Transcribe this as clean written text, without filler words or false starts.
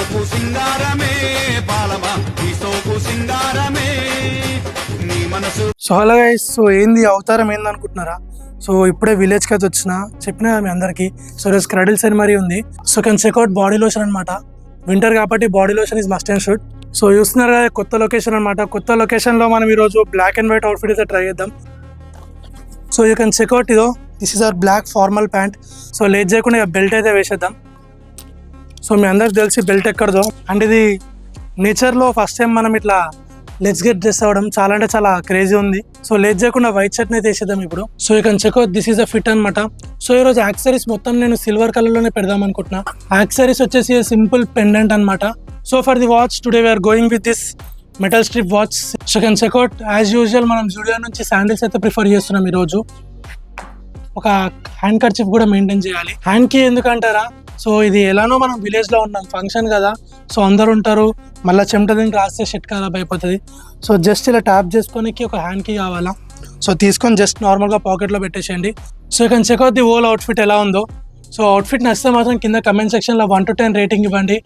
సోకు సింగారమే బాలమా నీ సోకు సింగారమే నీ మనసు. సో హలో గైస్, సో ఏంది అవతారం ఏంది అనుకుంటున్నారా? సో ఇప్పుడే విలేజ్కి అయితే వచ్చిన చెప్పినా మీ అందరికి. సో ఈరోజు క్రెడిల్ సెరమనీ ఉంది. So can check out body lotion అనమాట. వింటర్ కాబట్టి body lotion is must and should. So చూస్తున్నారు కదా, కొత్త లొకేషన్ అనమాట. కొత్త లొకేషన్లో మనం ఈరోజు బ్లాక్ అండ్ వైట్ అవుట్ఫిట్ అయితే ట్రై చేద్దాం. సో యూ కెన్ చెక్అవుట్ ఇదో, this is our black formal pant. So late చేయకుండా బెల్ట్ అయితే వేసేద్దాం. సో మీ అందరికి తెలిసి బెల్ట్ ఎక్కడదో, అండ్ ఇది నేచర్లో ఫస్ట్ టైం మనం ఇట్లా లెట్స్ గెట్ డ్రెస్ అవ్వడం చాలా అంటే చాలా క్రేజీ ఉంది. సో లేట్ చేయకుండా వైట్ షర్ట్ అయితే వేసేద్దాం ఇప్పుడు. So you can check out this is outfit అనమాట. సో ఈరోజు యాక్సరీస్ మొత్తం నేను సిల్వర్ కలర్లోనే పెడదాం అనుకుంటున్నా. యాక్సరీస్ వచ్చేసి సింపుల్ పెండెంట్ అనమాట. So for the watch today we are going with this metal strip watch. So can check out as usual మనం జూడియో నుంచి శాండిల్స్ అయితే ప్రిఫర్ చేస్తున్నాం ఈరోజు. ఒక హ్యాండ్ కర్చీఫ్ కూడా మెయింటైన్ చేయాలి. హ్యాండ్ కి ఎందుకంటారా, సో ఇది ఎలానో మనం విలేజ్లో ఉన్నాం, ఫంక్షన్ కదా, సో అందరు ఉంటారు, మళ్ళీ చెమట దీనికి రాస్తే షర్ట్ ఖరాబ్ అయిపోతుంది. సో జస్ట్ ఇలా ట్యాప్ చేసుకోనికి ఒక హ్యాండ్ కి కావాలా. సో తీసుకొని జస్ట్ నార్మల్గా పాకెట్లో పెట్టేసేయండి. So you can checkout the whole outfit ఎలా ఉందో. సో అవుట్ఫిట్ నచ్చితే మాత్రం కింద కమెంట్ సెక్షన్లో 1 to 10 రేటింగ్ ఇవ్వండి.